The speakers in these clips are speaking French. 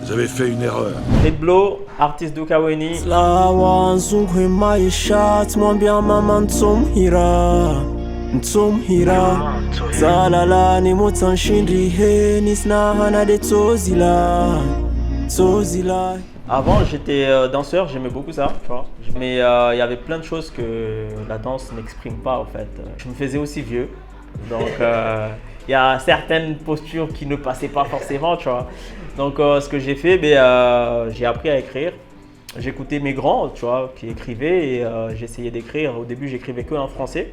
Vous avez fait une erreur. Nedblo, artiste d'Ukaweni. Slawa nzungwe maisha tumwambia mama ntsomhira zalala ni mutsanshindrihe nisnahana de tsozila. Avant j'étais danseur, j'aimais beaucoup ça, tu vois. Mais il y avait plein de choses que la danse n'exprime pas en fait. Je me faisais aussi vieux, donc il y a certaines postures qui ne passaient pas forcément, tu vois. Donc ce que j'ai fait, j'ai appris à écrire. J'écoutais mes grands, tu vois, qui écrivaient et j'essayais d'écrire. Au début, j'écrivais que en français,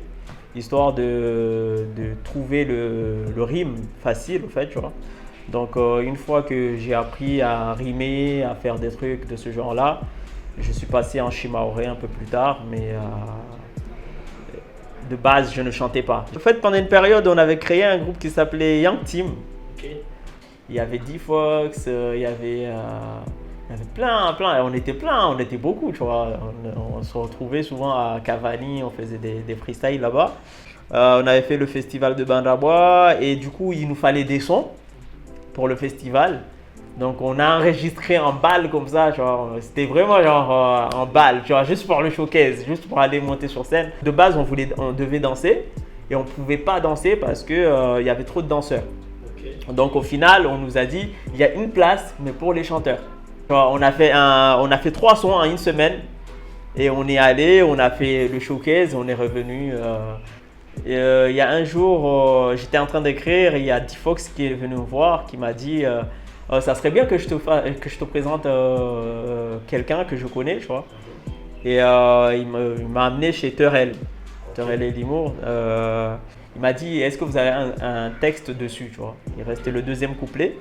histoire de trouver le rime facile, en fait, tu vois. Donc une fois que j'ai appris à rimer, à faire des trucs de ce genre-là, je suis passé en shimaoré un peu plus tard, mais de base, je ne chantais pas. En fait, pendant une période, on avait créé un groupe qui s'appelait Young Team. Okay. Il y avait D-Fox, il y avait plein, on était plein, on était beaucoup, tu vois. On se retrouvait souvent à Cavani, on faisait des freestyles là-bas. On avait fait le festival de Bandabois et du coup, il nous fallait des sons pour le festival. Donc on a enregistré en balle comme ça, genre c'était vraiment genre en balle, tu vois, juste pour le showcase, juste pour aller monter sur scène. De base, on devait danser et on pouvait pas danser parce que il y avait trop de danseurs. Okay. Donc au final, on nous a dit il y a une place mais pour les chanteurs. On a fait 3 sons en une semaine et on est allé, on a fait le showcase, on est revenu. Il y a un jour, j'étais en train d'écrire et il y a D-Fox qui est venu me voir, qui m'a dit ça serait bien que je te présente quelqu'un que je connais, tu vois. Et il m'a amené chez Terrell et Limour. Il m'a dit est-ce que vous avez un texte dessus, tu vois. Il restait le deuxième couplet.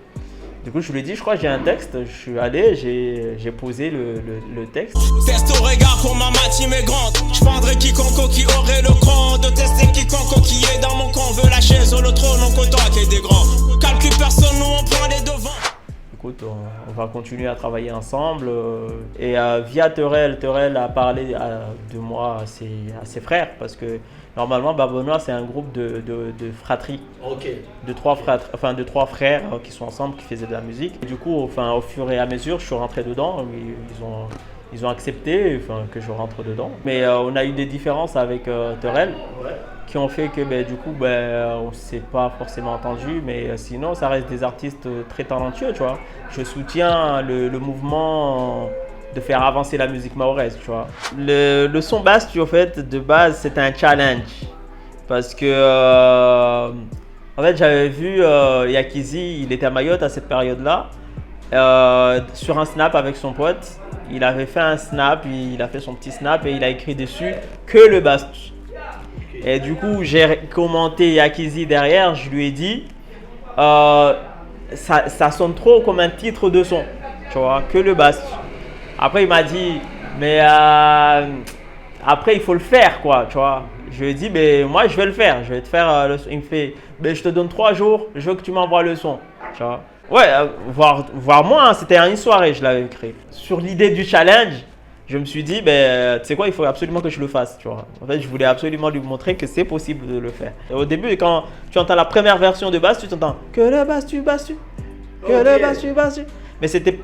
Du coup, je lui ai dit, je crois que j'ai un texte. Je suis allé, j'ai posé le texte. Teste au regard pour ma team est grande. Je prendrai quiconque qui aurait le cran de tester quiconque qui est dans mon camp. Veut la chaise sur le trône, on compte qui est des grands. Calcule personne, nous on prend les devants. Écoute, on va continuer à travailler ensemble. Et via Terrell a parlé de moi à ses frères parce que normalement, Babonnois, c'est un groupe de fratrie. Okay. De trois frères qui sont ensemble, qui faisaient de la musique. Et du coup, au fur et à mesure, je suis rentré dedans. Ils ont accepté que je rentre dedans. Mais on a eu des différences avec Terrell qui ont fait que du coup, on ne s'est pas forcément entendu. Mais sinon, ça reste des artistes très talentueux, tu vois. Je soutiens le mouvement de faire avancer la musique mahoraise, tu vois. Le son Bastu, en fait, de base, c'était un challenge. Parce que, en fait, j'avais vu Yakizi, il était à Mayotte à cette période-là, sur un snap avec son pote. Il avait fait un snap, il a fait son petit snap et il a écrit dessus que le Bastu. Et du coup, j'ai commenté Yakizi derrière, je lui ai dit, ça sonne trop comme un titre de son, tu vois, que le Bastu. Après, il m'a dit, mais après, il faut le faire, quoi, tu vois. Je lui ai dit, moi, je vais le faire. Je vais te faire le son. Il me fait, je te donne 3 jours, je veux que tu m'envoies le son, tu vois. Ouais, voire moins, c'était en une soirée, je l'avais écrit. Sur l'idée du challenge, je me suis dit, tu sais quoi, il faut absolument que je le fasse, tu vois. En fait, je voulais absolument lui montrer que c'est possible de le faire. Et au début, quand tu entends la première version de basse, tu t'entends que le Bastu, que le Bastu. Mais c'était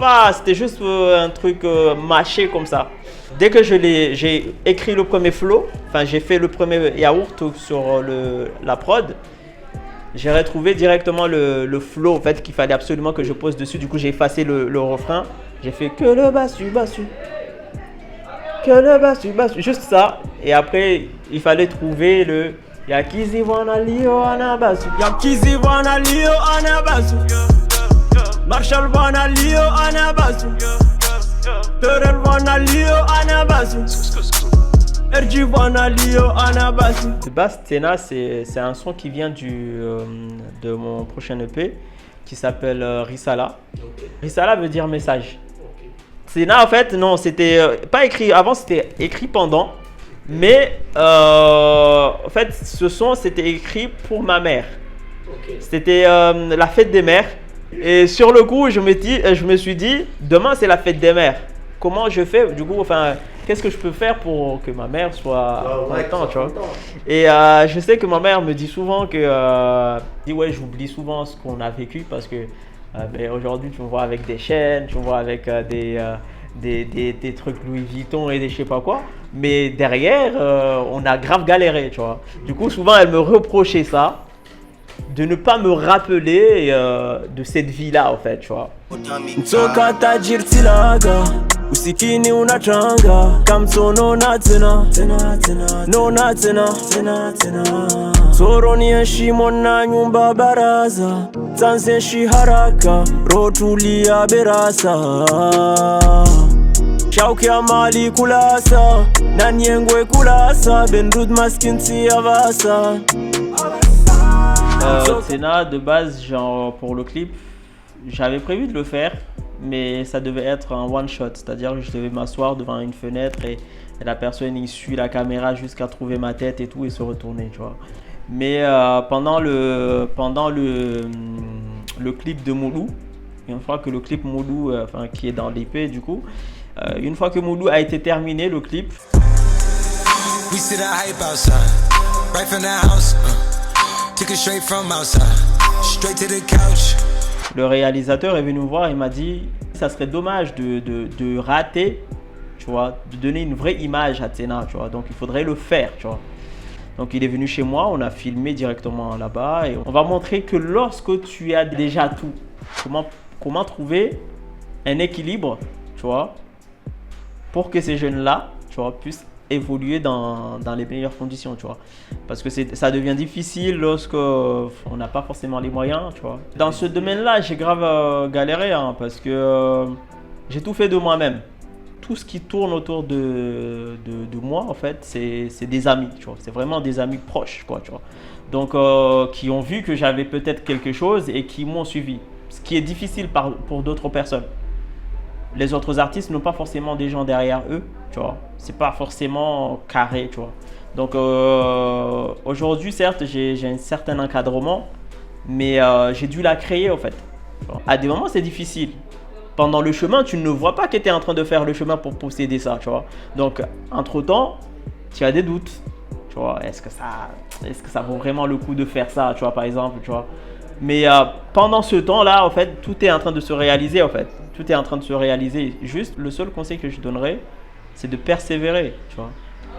juste un truc mâché comme ça. Dès que j'ai écrit le premier flow, j'ai fait le premier yaourt sur la prod, j'ai retrouvé directement le flow en fait qu'il fallait absolument que je pose dessus. Du coup, j'ai effacé le refrain. J'ai fait que le Bastu, que le Bastu, juste ça. Et après, il fallait trouver le Yakizi wana lio ana Bastu. Yakizi wana lio ana Bastu. Marshall wana lio ana Bastu. Terrell wana lio ana Bastu. RG wana lio ana Bastu. De base, Tena, c'est un son qui vient de mon prochain EP qui s'appelle Risala. Okay. Risala veut dire message. Okay. Tena, en fait, non, c'était pas écrit. Avant, c'était écrit pendant. Mais en fait, ce son, c'était écrit pour ma mère. Okay. C'était la fête des mères. Et sur le coup, je me suis dit, demain c'est la fête des mères. Comment je fais? Du coup, qu'est-ce que je peux faire pour que ma mère soit contente, tu vois? Et je sais que ma mère me dit souvent que, ouais, j'oublie souvent ce qu'on a vécu parce que Mais aujourd'hui, tu me vois avec des chaînes, tu me vois avec des trucs Louis Vuitton et des je sais pas quoi. Mais derrière, on a grave galéré, tu vois. Du coup, souvent, elle me reprochait ça, de ne pas me rappeler de cette vie-là, en fait, tu vois. Mtoka tajir tilaga usikini unachanga kamsono na tena no na tena soroni heshima na nyumba baraza tanzeshi haraka rotulia berasa shauki ya mali kulasa na nyengwe kulasa bendud maskinti avasa. Tsena, de base, genre pour le clip, j'avais prévu de le faire, mais ça devait être un one shot, c'est-à-dire que je devais m'asseoir devant une fenêtre et la personne il suit la caméra jusqu'à trouver ma tête et tout et se retourner, tu vois. Mais pendant le clip de Moulou, une fois que le clip Moulou, qui est dans l'épée du coup, une fois que Moulou a été terminé, le clip. We see the hype outside, right from the house, took it straight from outside, straight to the couch. Le réalisateur est venu me voir et m'a dit ça serait dommage de rater, tu vois, de donner une vraie image à Tsena, tu vois, donc il faudrait le faire, tu vois. Donc il est venu chez moi, on a filmé directement là-bas et on va montrer que lorsque tu as déjà tout, comment trouver un équilibre, tu vois, pour que ces jeunes-là, tu vois, puissent évoluer dans les meilleures conditions, tu vois, parce que ça devient difficile lorsque on n'a pas forcément les moyens, tu vois. Dans ce domaine-là, j'ai grave galéré, hein, parce que j'ai tout fait de moi-même. Tout ce qui tourne autour de moi, en fait, c'est des amis, tu vois. C'est vraiment des amis proches, quoi, tu vois. Donc, qui ont vu que j'avais peut-être quelque chose et qui m'ont suivi. Ce qui est difficile pour d'autres personnes. Les autres artistes n'ont pas forcément des gens derrière eux, tu vois. C'est pas forcément carré, tu vois. Donc aujourd'hui, certes, j'ai un certain encadrement, mais j'ai dû la créer, en fait. À des moments, c'est difficile. Pendant le chemin, tu ne vois pas que tu es en train de faire le chemin pour posséder ça, tu vois. Donc, entre-temps, tu as des doutes, tu vois. Est-ce que ça vaut vraiment le coup de faire ça, tu vois, par exemple, tu vois. Mais pendant ce temps-là, en fait, tout est en train de se réaliser, en fait. Tout est en train de se réaliser. Juste, le seul conseil que je donnerais, c'est de persévérer, tu vois.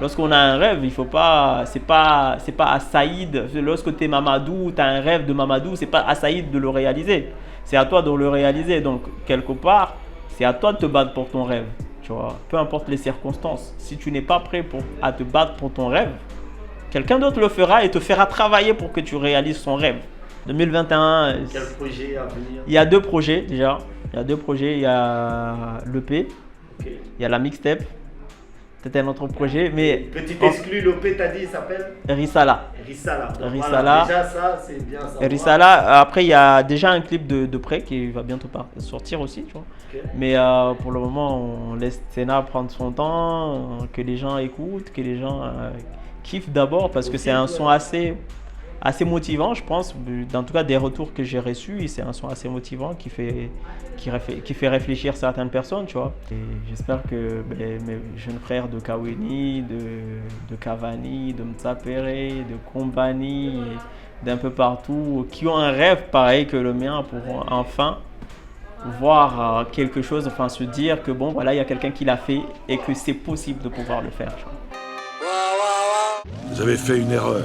Lorsqu'on a un rêve, il faut pas, c'est pas à Saïd. Lorsque tu es Mamadou, tu as un rêve de Mamadou, c'est pas à Saïd de le réaliser. C'est à toi de le réaliser. Donc, quelque part, c'est à toi de te battre pour ton rêve, tu vois. Peu importe les circonstances. Si tu n'es pas prêt à te battre pour ton rêve, quelqu'un d'autre le fera et te fera travailler pour que tu réalises son rêve. 2021. Quel projet à venir? Il y a 2 projets déjà. Il y a 2 projets. Il y a l'EP, Okay. Il y a la mixtape. Peut-être un autre projet, mais Petit exclu, l'OP, t'as dit, il s'appelle Risala. Risala. Donc, Risala. voilà, déjà ça, c'est bien ça. Risala. Après, il y a déjà un clip de près qui va bientôt sortir aussi, tu vois. Okay. Mais pour le moment, on laisse Tsena prendre son temps, que les gens écoutent, que les gens kiffent d'abord, parce que c'est un son assez motivant, je pense. En tout cas, des retours que j'ai reçus, c'est un son assez motivant qui fait réfléchir certaines personnes, tu vois. Et j'espère que mes jeunes frères de Kaweni, de Cavani, de Mtsapere, de Kombani, d'un peu partout, qui ont un rêve pareil que le mien, pourront enfin voir quelque chose, enfin se dire que bon, voilà, il y a quelqu'un qui l'a fait et que c'est possible de pouvoir le faire, tu vois. Vous avez fait une erreur.